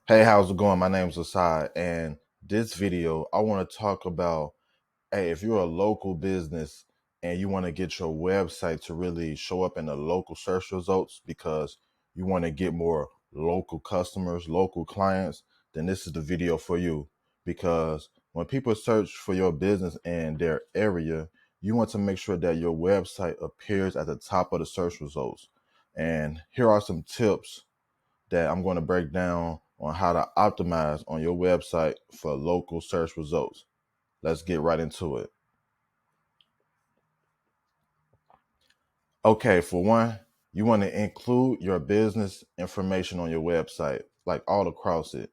Hey, how's it going? My name's Asad, and this video I want to talk about, hey, if you're a local business and you want to get your website to really show up in the local search results because you want to get more local customers, local clients, then this is the video for you. Because when people search for your business in their area, you want to make sure that your website appears at the top of the search results. And here are some tips that I'm going to break down on how to optimize on your website for local search results. Let's get right into it. Okay, for one, you want to include your business information on your website, like all across it,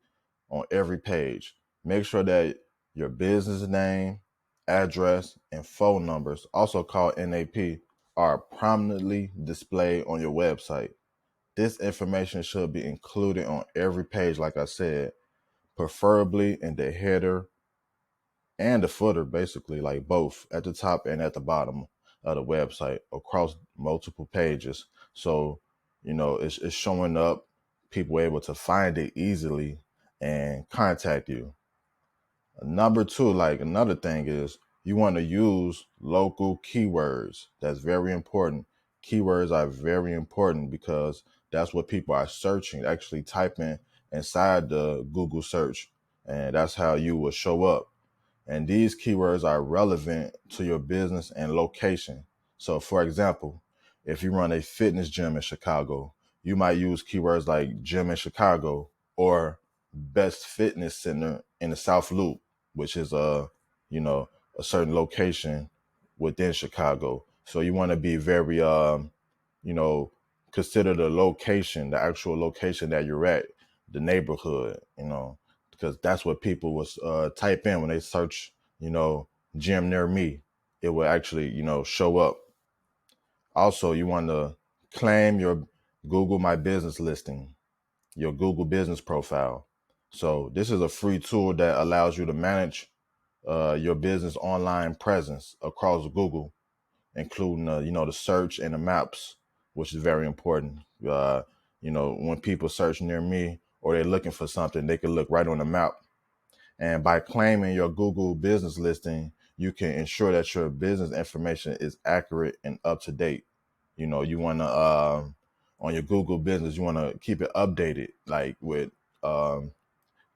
on every page. Make sure that your business name, address, and phone numbers, also called NAP, are prominently displayed on your website. This information should be included on every page, like I said, preferably in the header and the footer, basically, like both at the top and at the bottom of the website across multiple pages. So, it's showing up, people able to find it easily and contact you. Number two, like another thing is you want to use local keywords. That's very important. Keywords are very important because that's what people are searching, actually typing inside the Google search. And that's how you will show up. And these keywords are relevant to your business and location. So, for example, if you run a fitness gym in Chicago, you might use keywords like gym in Chicago or best fitness center in the South Loop, which is you know, a certain location within Chicago. So you want to be very, you know, consider the location, the actual location that you're at, the neighborhood, because that's what people was type in when they search, you know, gym near me. It will actually, show up. Also, you want to claim your Google My Business listing, your Google Business profile. So this is a free tool that allows you to manage your business online presence across Google, including the search and the maps, which is very important. When people search near me or they're looking for something, they can look right on the map. And by claiming your Google business listing, you can ensure that your business information is accurate and up to date. You want to on your Google business, you want to keep it updated, like with um,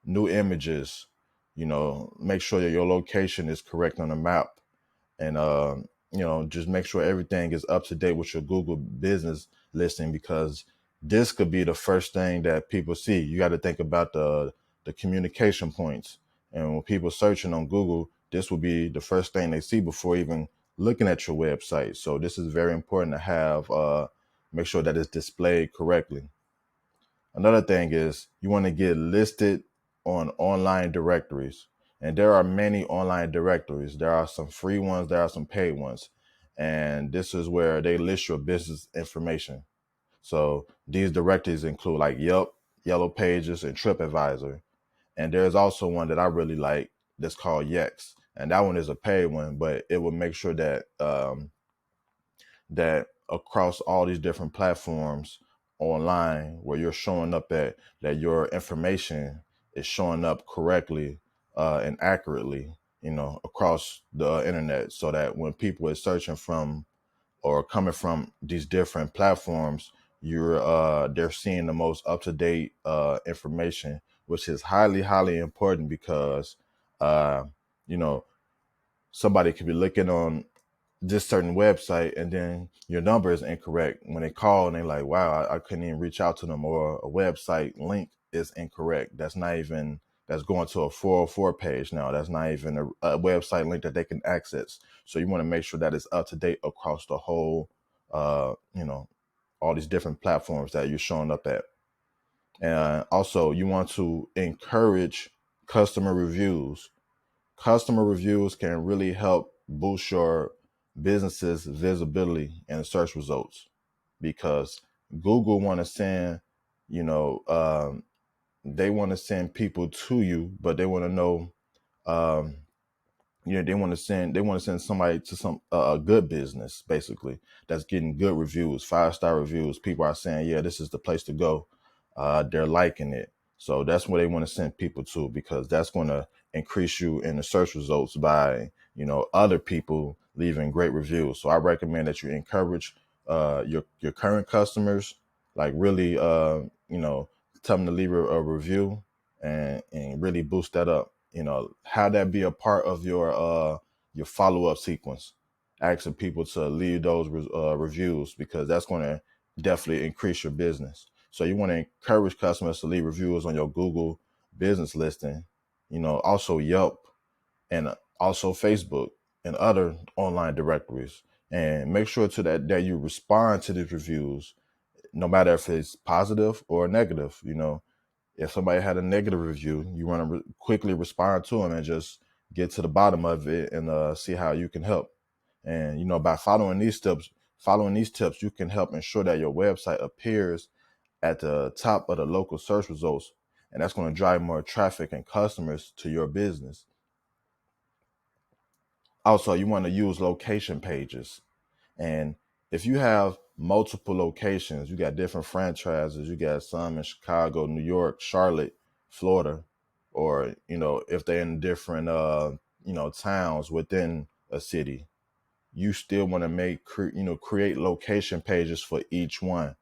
new images. Make sure that your location is correct on the map, and just make sure everything is up to date with your Google business listing, because this could be the first thing that people see. You got to think about the communication points, and when people searching on Google, this will be the first thing they see before even looking at your website. So this is very important to have, make sure that it's displayed correctly. Another thing is you want to get listed on online directories. And there are many online directories. There are some free ones, there are some paid ones. And this is where they list your business information. So these directories include like Yelp, Yellow Pages, and TripAdvisor. And there's also one that I really like that's called Yext. And that one is a paid one, but it will make sure that across all these different platforms online where you're showing up at, that your information is showing up correctly and accurately, across the internet, so that when people are searching from or coming from these different platforms, you're they're seeing the most up-to-date information, which is highly, highly important because uh, you know somebody could be looking on this certain website and then your number is incorrect when they call and they're like, wow, I couldn't even reach out to them, or a website link is incorrect. That's not even, that's going to a 404 page now. That's not even a website link that they can access. So you want to make sure that it's up to date across the whole, all these different platforms that you're showing up at. And also you want to encourage customer reviews. Customer reviews can really help boost your business's visibility in the search results, because Google want to send, you know, they want to send people to you, but they want to know, um, they want to send somebody to some a good business, basically, that's getting good reviews, 5-star reviews. People are saying, yeah, this is the place to go. They're liking it. So that's where they want to send people to, because that's going to increase you in the search results by, other people leaving great reviews. So I recommend that you encourage your current customers, like really, tell them to leave a review and really boost that up. Have that be a part of your follow up sequence, asking people to leave those reviews, because that's going to definitely increase your business. So you want to encourage customers to leave reviews on your Google business listing, also Yelp, and also Facebook and other online directories. And make sure that you respond to these reviews, no matter if it's positive or negative. If somebody had a negative review, you want to quickly respond to them and just get to the bottom of it and see how you can help. And by following these tips, you can help ensure that your website appears at the top of the local search results, and that's going to drive more traffic and customers to your business. Also, you want to use location pages. And if you have multiple locations, you got different franchises, you got some in Chicago, New York, Charlotte, Florida, or, if they're in different, towns within a city, you still want to create location pages for each one.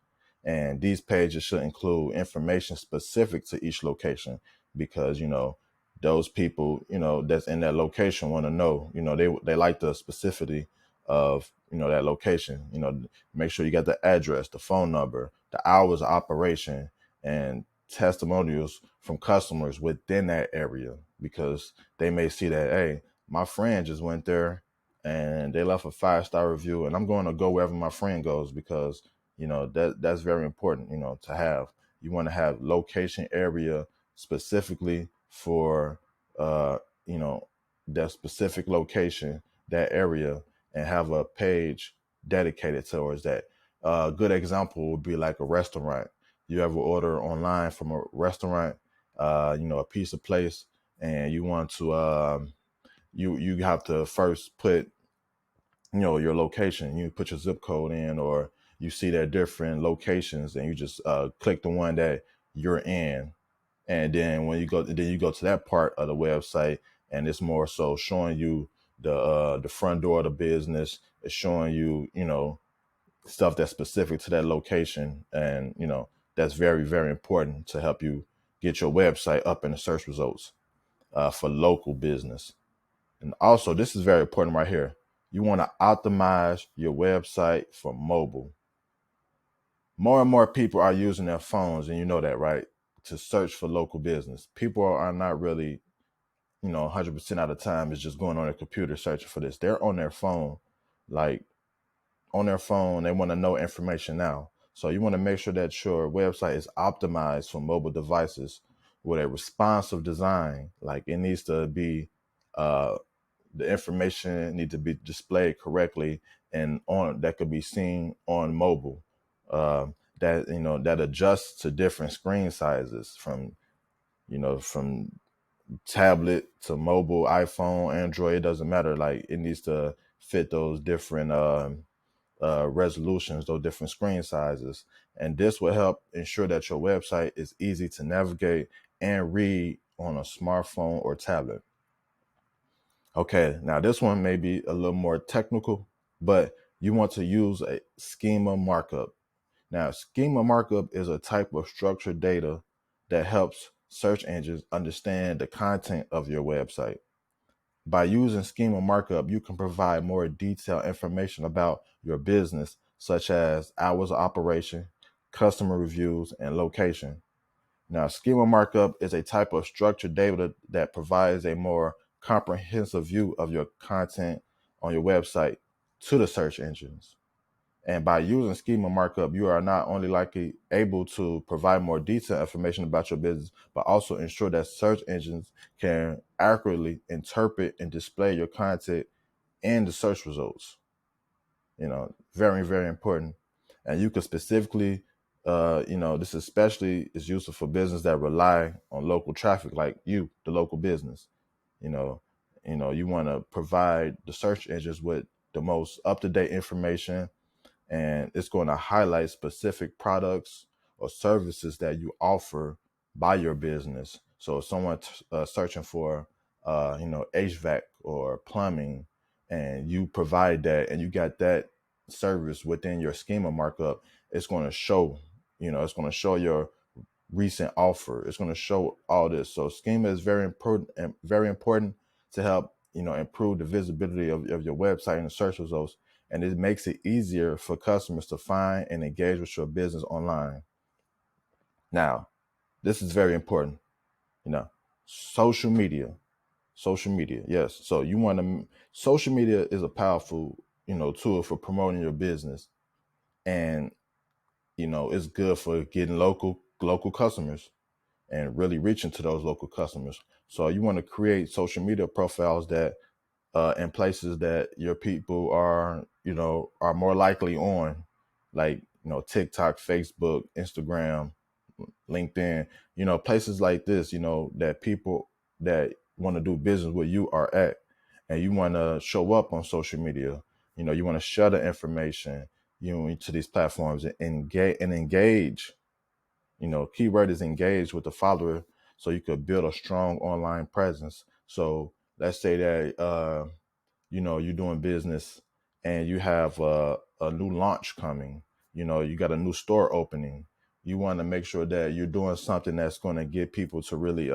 And these pages should include information specific to each location, because, those people, that's in that location want to know, they like the specificity of, that location. Make sure you got the address, the phone number, the hours of operation, and testimonials from customers within that area, because they may see that, hey, my friend just went there and they left a 5-star review, and I'm going to go wherever my friend goes, because that's very important, to have. You want to have location area specifically for uh you know that specific location, that area, and have a page dedicated towards that. A good example would be like a restaurant. You ever order online from a restaurant, a pizza place, and you want to you have to first put your location. You put your zip code in, or you see their different locations, and you just click the one that you're in. And then you go to that part of the website, and it's more so showing you the front door of the business. It's showing you, stuff that's specific to that location, and that's very, very important to help you get your website up in the search results for local business. And also, this is very important right here. You want to optimize your website for mobile. More and more people are using their phones, and you know that, right? To search for local business. People are not really, 100% of the time is just going on their computer searching for this. They're on their phone, like on their phone. They want to know information now. So you want to make sure that your website is optimized for mobile devices with a responsive design. Like it needs to be, the information need to be displayed correctly and on that could be seen on mobile. That adjusts to different screen sizes, from tablet to mobile, iPhone, Android. It doesn't matter. Like it needs to fit those different resolutions, those different screen sizes, and this will help ensure that your website is easy to navigate and read on a smartphone or tablet. Okay, now this one may be a little more technical, but you want to use a schema markup. Now, schema markup is a type of structured data that helps search engines understand the content of your website. By using schema markup, you can provide more detailed information about your business, such as hours of operation, customer reviews, and location. Now, schema markup is a type of structured data that provides a more comprehensive view of your content on your website to the search engines. And by using schema markup, you are not only likely able to provide more detailed information about your business, but also ensure that search engines can accurately interpret and display your content in the search results. Very, very important. And you can specifically, this especially is useful for business that rely on local traffic, like you, the local business. You know, you want to provide the search engines with the most up-to-date information, and it's going to highlight specific products or services that you offer by your business. So if someone searching for, HVAC or plumbing, and you provide that, and you got that service within your schema markup, it's going to show, it's going to show your recent offer. It's going to show all this. So schema is very important to help, improve the visibility of your website and the search results. And it makes it easier for customers to find and engage with your business online. Now, this is very important, you know, social media, social media. Yes. So social media is a powerful, tool for promoting your business. And, it's good for getting local customers and really reaching to those local customers. So you want to create social media profiles that in places that your people are more likely on, like TikTok, Facebook, Instagram, LinkedIn, places like this, that people that want to do business with you are at, and you want to show up on social media. You want to share the information, to these platforms and engage. Keyword is engage with the follower, so you could build a strong online presence. So let's say that you're doing business and you have a new launch coming. You got a new store opening. You want to make sure that you're doing something that's going to get people to really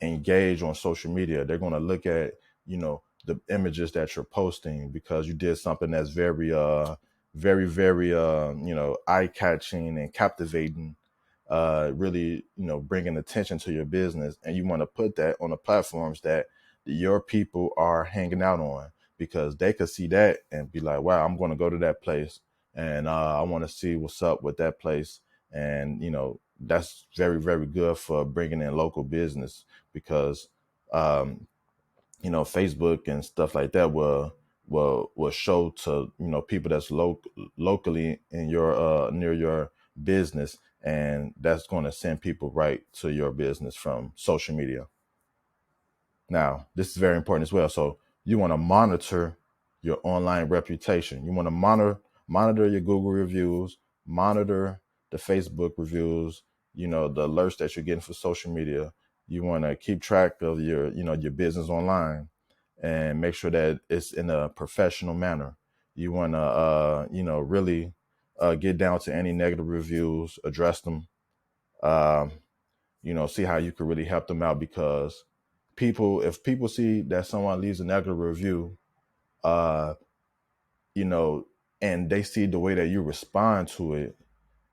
engage on social media. They're going to look at, the images that you're posting because you did something that's very, eye catching and captivating, really, bringing attention to your business. And you want to put that on the platforms that your people are hanging out on, because they could see that and be like, wow, I'm going to go to that place, and I want to see what's up with that place. And, that's very, very good for bringing in local business, because, Facebook and stuff like that will show to, people that's locally in your near your business, and that's going to send people right to your business from social media. Now, this is very important as well. So you want to monitor your online reputation. You want to monitor your Google reviews, monitor the Facebook reviews, the alerts that you're getting for social media. You want to keep track of your business online, and make sure that it's in a professional manner. You want to, really get down to any negative reviews, address them, um, see how you could really help them out, because if people see that someone leaves a negative review, uh, you know, and they see the way that you respond to it,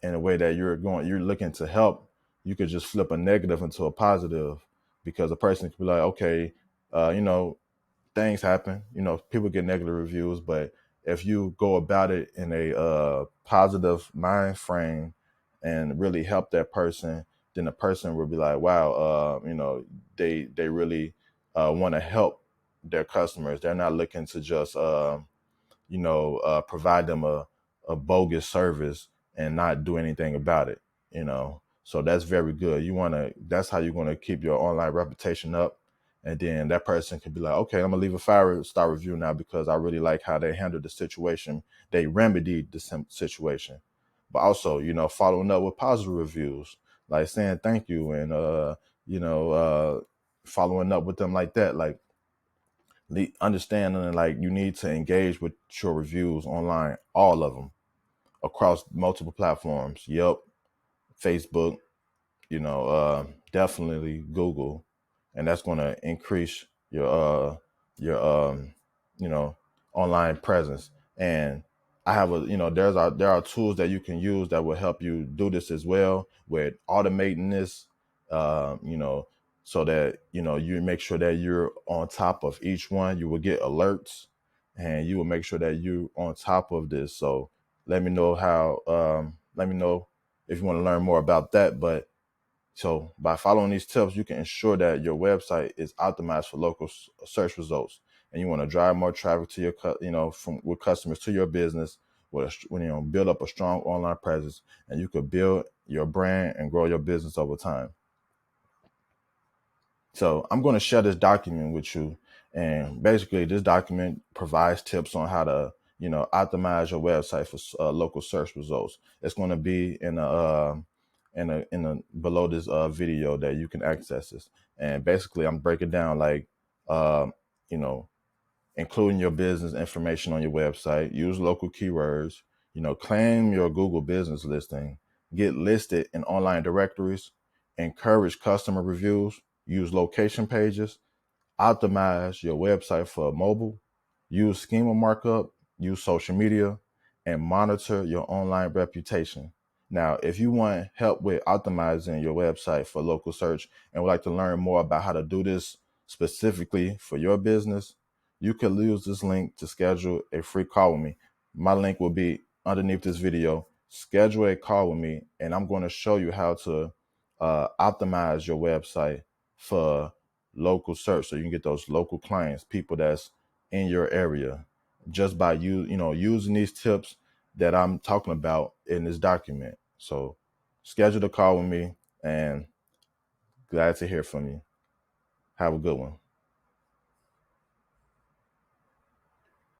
and the way that you're looking to help, you could just flip a negative into a positive, because a person could be like, okay, you know, things happen, people get negative reviews, but if you go about it in a positive mind frame and really help that person, then the person will be like, wow, they really want to help their customers. They're not looking to just provide them a bogus service and not do anything about it. So that's very good. That's how you're going to keep your online reputation up. And then that person can be like, okay, I'm gonna leave a 5-star review now, because I really like how they handled the situation. They remedied the situation. But also, following up with positive reviews, like saying thank you, and you know following up with them like that, like understanding, like, you need to engage with your reviews online, all of them, across multiple platforms. Yelp, Facebook, definitely Google, and that's going to increase your you know online presence. And I have there are tools that you can use that will help you do this as well, with automating this, so that you make sure that you're on top of each one. You will get alerts, and you will make sure that you on top of this. So let me know if you want to learn more about that. But so by following these tips, you can ensure that your website is optimized for local search results, and you want to drive more traffic to your, from with customers to your business. When build up a strong online presence, and you could build your brand and grow your business over time. So I'm going to share this document with you, and basically this document provides tips on how to, optimize your website for local search results. It's going to be in a below this video that you can access this. And basically, I'm breaking down like, you know, including your business information on your website, use local keywords, claim your Google business listing, get listed in online directories, encourage customer reviews, use location pages, optimize your website for mobile, use schema markup, use social media, and monitor your online reputation. Now, if you want help with optimizing your website for local search and would like to learn more about how to do this specifically for your business, you can use this link to schedule a free call with me. My link will be underneath this video. Schedule a call with me, and I'm going to show you how to optimize your website for local search so you can get those local clients, people that's in your area, just by using these tips that I'm talking about in this document. So schedule a call with me, and glad to hear from you. Have a good one.